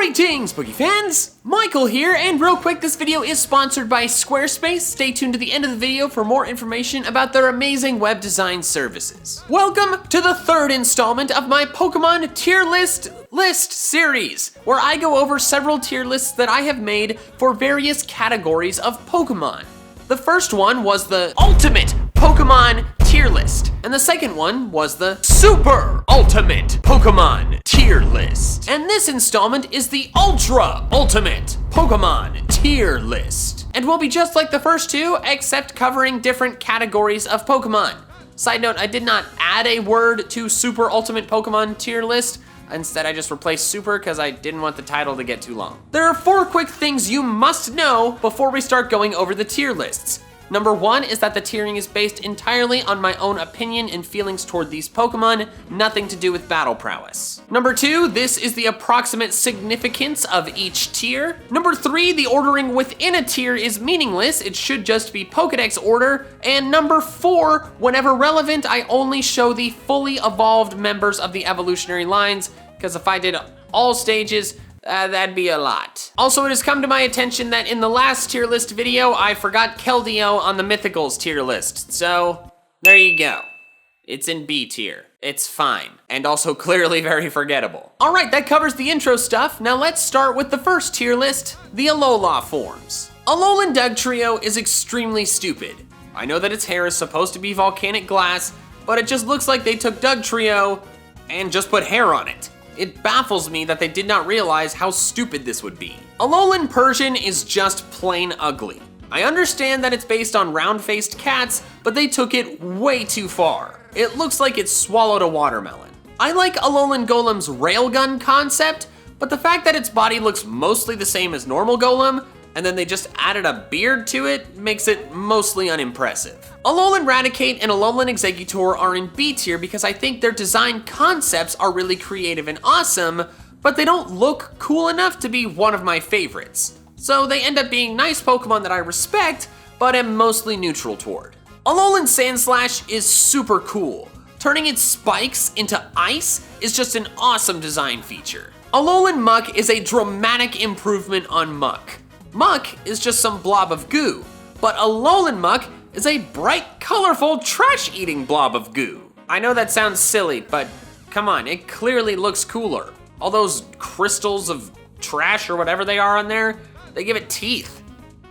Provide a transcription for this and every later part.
Greetings, Boogie fans! Michael here, and real quick, this video is sponsored by Squarespace. Stay tuned to the end of the video for more information about their amazing web design services. Welcome to the third installment of my Pokemon tier list series, where I go over several tier lists that I have made for various categories of Pokemon. The first one was the Ultimate Pokemon tier list, and the second one was the Super Ultimate Pokemon tier list. And this installment is the Ultra Ultimate Pokemon tier list. And will be just like the first two, except covering different categories of Pokemon. Side note, I did not add a word to Super Ultimate Pokemon tier list. Instead, I just replaced super because I didn't want the title to get too long. There are 4 quick things you must know before we start going over the tier lists. Number 1 is that the tiering is based entirely on my own opinion and feelings toward these Pokemon, nothing to do with battle prowess. Number 2, this is the approximate significance of each tier. Number 3, the ordering within a tier is meaningless, it should just be Pokedex order. And number 4, whenever relevant, I only show the fully evolved members of the evolutionary lines, because if I did all stages, that'd be a lot. Also, it has come to my attention that in the last tier list video, I forgot Keldeo on the Mythicals tier list. So, there you go. It's in B tier. It's fine. And also clearly very forgettable. All right, that covers the intro stuff. Now let's start with the first tier list, the Alola forms. Alolan Dugtrio is extremely stupid. I know that its hair is supposed to be volcanic glass, but it just looks like they took Dugtrio and just put hair on it. It baffles me that they did not realize how stupid this would be. Alolan Persian is just plain ugly. I understand that it's based on round-faced cats, but they took it way too far. It looks like it swallowed a watermelon. I like Alolan Golem's railgun concept, but the fact that its body looks mostly the same as normal Golem, and then they just added a beard to it, makes it mostly unimpressive. Alolan Raticate and Alolan Exeggutor are in B tier because I think their design concepts are really creative and awesome, but they don't look cool enough to be one of my favorites. So they end up being nice Pokemon that I respect, but am mostly neutral toward. Alolan Sandslash is super cool. Turning its spikes into ice is just an awesome design feature. Alolan Muck is a dramatic improvement on Muck. Muck is just some blob of goo, but Alolan Muck is a bright, colorful, trash-eating blob of goo. I know that sounds silly, but come on, it clearly looks cooler. All those crystals of trash or whatever they are on there, they give it teeth.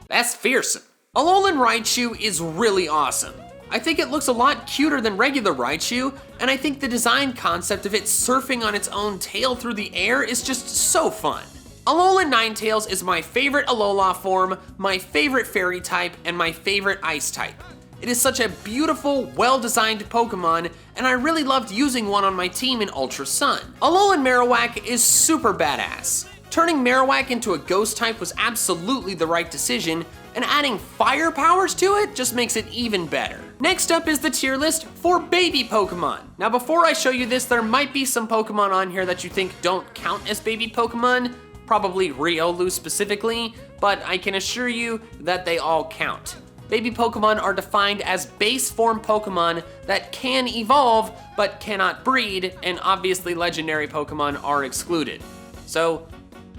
That's fearsome. Alolan Raichu is really awesome. I think it looks a lot cuter than regular Raichu, and I think the design concept of it surfing on its own tail through the air is just so fun. Alolan Ninetales is my favorite Alola form, my favorite fairy type, and my favorite ice type. It is such a beautiful, well-designed Pokemon, and I really loved using one on my team in Ultra Sun. Alolan Marowak is super badass. Turning Marowak into a ghost type was absolutely the right decision, and adding fire powers to it just makes it even better. Next up is the tier list for baby Pokemon. Now before I show you this, there might be some Pokemon on here that you think don't count as baby Pokemon, probably Riolu specifically, but I can assure you that they all count. Baby Pokemon are defined as base form Pokemon that can evolve but cannot breed, and obviously legendary Pokemon are excluded. So,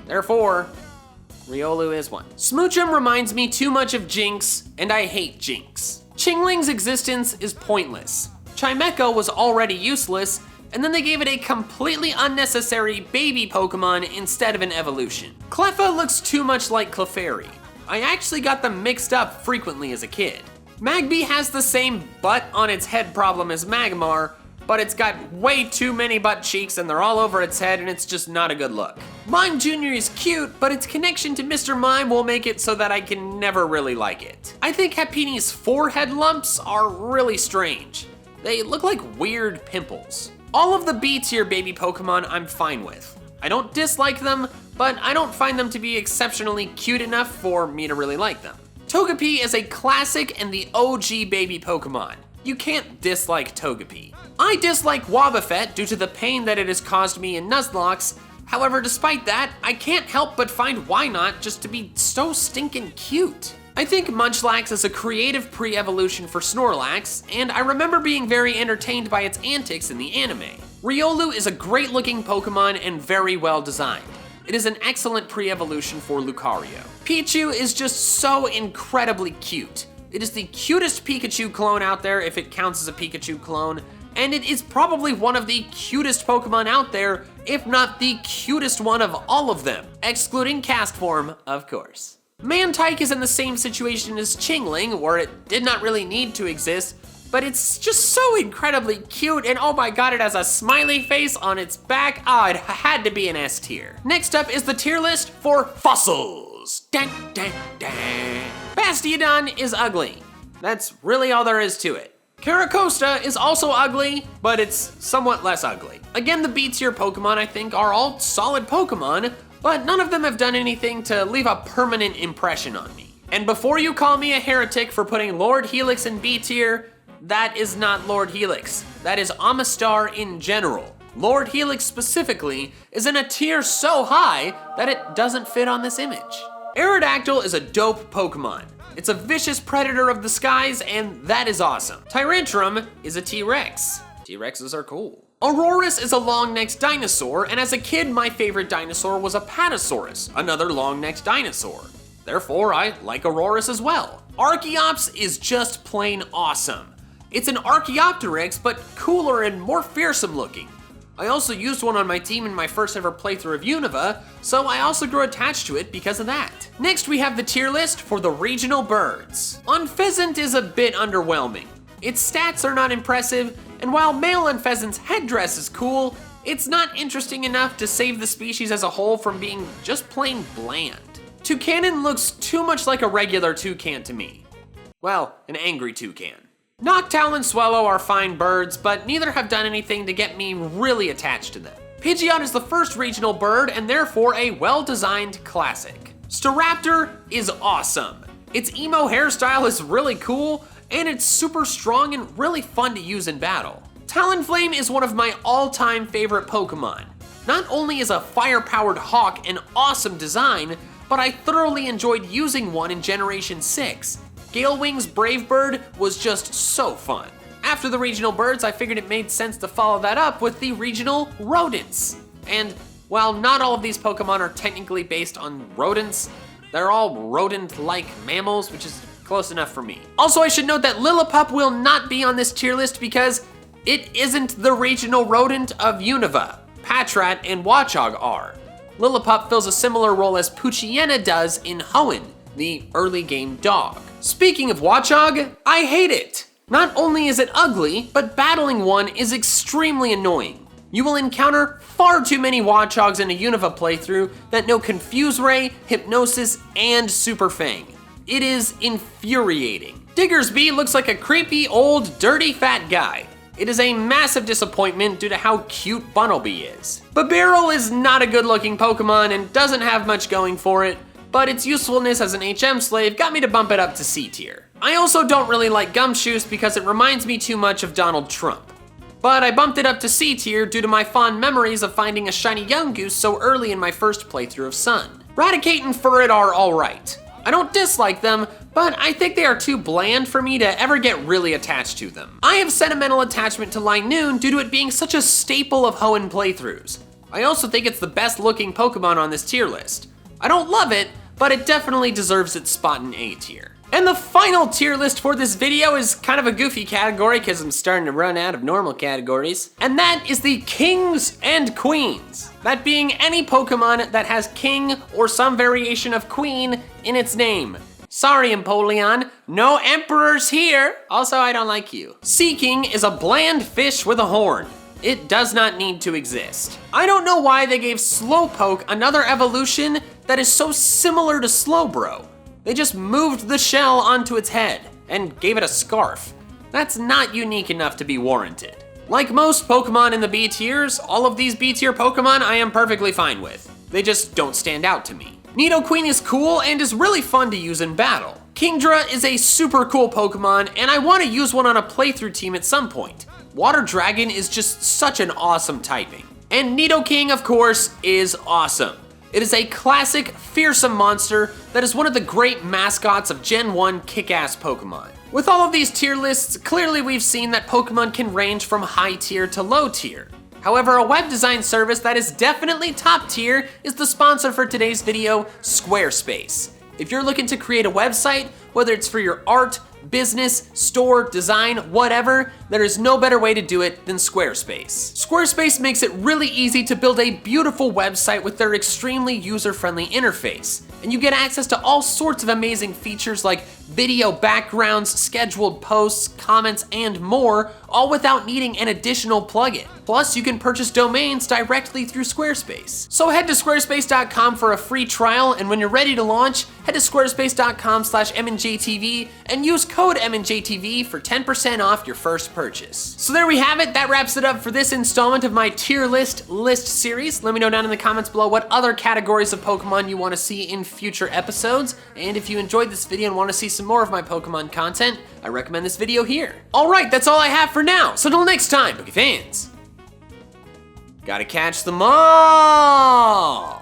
therefore, Riolu is one. Smoochum reminds me too much of Jinx, and I hate Jinx. Chingling's existence is pointless. Chimecho was already useless, and then they gave it a completely unnecessary baby Pokemon instead of an evolution. Cleffa looks too much like Clefairy. I actually got them mixed up frequently as a kid. Magby has the same butt on its head problem as Magmar, but it's got way too many butt cheeks and they're all over its head and it's just not a good look. Mime Jr. is cute, but its connection to Mr. Mime will make it so that I can never really like it. I think Happini's forehead lumps are really strange. They look like weird pimples. All of the B tier baby Pokemon I'm fine with. I don't dislike them, but I don't find them to be exceptionally cute enough for me to really like them. Togepi is a classic and the OG baby Pokemon. You can't dislike Togepi. I dislike Wobbuffet due to the pain that it has caused me in Nuzlocke. However, despite that, I can't help but find Wynot just to be so stinking cute. I think Munchlax is a creative pre-evolution for Snorlax, and I remember being very entertained by its antics in the anime. Riolu is a great looking Pokemon and very well designed. it is an excellent pre-evolution for Lucario. Pichu is just so incredibly cute. It is the cutest Pikachu clone out there if it counts as a Pikachu clone, and it is probably one of the cutest Pokemon out there, if not the cutest one of all of them, excluding cast form, of course. Mantike is in the same situation as Chingling, where it did not really need to exist, but it's just so incredibly cute, and oh my god, it has a smiley face on its back. Ah, it had to be an S tier. Next up is the tier list for fossils. Dun, dun, dun. Bastiodon is ugly. That's really all there is to it. Caracosta is also ugly, but it's somewhat less ugly. Again, the B tier Pokemon I think are all solid Pokemon, but none of them have done anything to leave a permanent impression on me. And before you call me a heretic for putting Lord Helix in B tier, that is not Lord Helix. That is Amistar in general. Lord Helix specifically is in a tier so high that it doesn't fit on this image. Aerodactyl is a dope Pokemon. It's a vicious predator of the skies, and that is awesome. Tyrantrum is a T-Rex. T-Rexes are cool. Aurorus is a long-necked dinosaur, and as a kid, my favorite dinosaur was Apatosaurus, another long-necked dinosaur. Therefore, I like Aurorus as well. Archeops is just plain awesome. It's an Archaeopteryx, but cooler and more fearsome looking. I also used one on my team in my first ever playthrough of Unova, so I also grew attached to it because of that. Next, we have the tier list for the regional birds. Unpheasant is a bit underwhelming. Its stats are not impressive, and while male Unpheasant's headdress is cool, it's not interesting enough to save the species as a whole from being just plain bland. Toucanon looks too much like a regular toucan to me. Well, an angry toucan. Noctowl and Swallow are fine birds, but neither have done anything to get me really attached to them. Pidgeot is the first regional bird and therefore a well-designed classic. Staraptor is awesome. Its emo hairstyle is really cool, and it's super strong and really fun to use in battle. Talonflame is one of my all-time favorite Pokemon. Not only is a fire-powered hawk an awesome design, but I thoroughly enjoyed using one in Generation 6. Galewing's Brave Bird was just so fun. After the regional birds, I figured it made sense to follow that up with the regional rodents. And while not all of these Pokemon are technically based on rodents, they're all rodent-like mammals, which is close enough for me. Also, I should note that Lillipup will not be on this tier list because it isn't the regional rodent of Unova. Patrat and Watchog are. Lillipup fills a similar role as Poochyena does in Hoenn, the early game dog. Speaking of Watchog, I hate it. Not only is it ugly, but battling one is extremely annoying. You will encounter far too many Watchogs in a Unova playthrough that know Confuse Ray, Hypnosis, and Super Fang. It is infuriating. Diggersby looks like a creepy, old, dirty, fat guy. It is a massive disappointment due to how cute Bunnelby is. Bibarel is not a good-looking Pokemon and doesn't have much going for it, but its usefulness as an HM slave got me to bump it up to C tier. I also don't really like Gumshoos because it reminds me too much of Donald Trump. But I bumped it up to C tier due to my fond memories of finding a shiny Yungoos so early in my first playthrough of Sun. Raticate and Furret are alright. I don't dislike them, but I think they are too bland for me to ever get really attached to them. I have sentimental attachment to Linoon due to it being such a staple of Hoenn playthroughs. I also think it's the best looking Pokemon on this tier list. I don't love it, but it definitely deserves its spot in A tier. And the final tier list for this video is kind of a goofy category because I'm starting to run out of normal categories. And that is the Kings and Queens. That being any Pokemon that has King or some variation of Queen in its name. Sorry, Empoleon, no Emperors here. Also, I don't like you. Seaking is a bland fish with a horn. It does not need to exist. I don't know why they gave Slowpoke another evolution that is so similar to Slowbro. They just moved the shell onto its head and gave it a scarf. That's not unique enough to be warranted. Like most Pokemon in the B tiers, all of these B tier Pokemon I am perfectly fine with. They just don't stand out to me. Nidoqueen is cool and is really fun to use in battle. Kingdra is a super cool Pokemon and I want to use one on a playthrough team at some point. Water Dragon is just such an awesome typing. And Nidoking, of course, is awesome. It is a classic, fearsome monster that is one of the great mascots of Gen 1 kick-ass Pokemon. With all of these tier lists, clearly we've seen that Pokemon can range from high tier to low tier. However, a web design service that is definitely top tier is the sponsor for today's video, Squarespace. If you're looking to create a website, whether it's for your art, business, store, design, whatever, there is no better way to do it than Squarespace. Squarespace makes it really easy to build a beautiful website with their extremely user-friendly interface. And you get access to all sorts of amazing features like video backgrounds, scheduled posts, comments, and more, all without needing an additional plugin. Plus, you can purchase domains directly through Squarespace. So head to squarespace.com for a free trial, and when you're ready to launch, head to squarespace.com/MandJTV and use code MandJTV for 10% off your first purchase. So there we have it. That wraps it up for this installment of my tier list series. Let me know down in the comments below what other categories of Pokemon you want to see in future episodes. And if you enjoyed this video and want to see some more of my Pokemon content, I recommend this video here. All right, that's all I have for now. So until next time, Poke fans, gotta catch them all.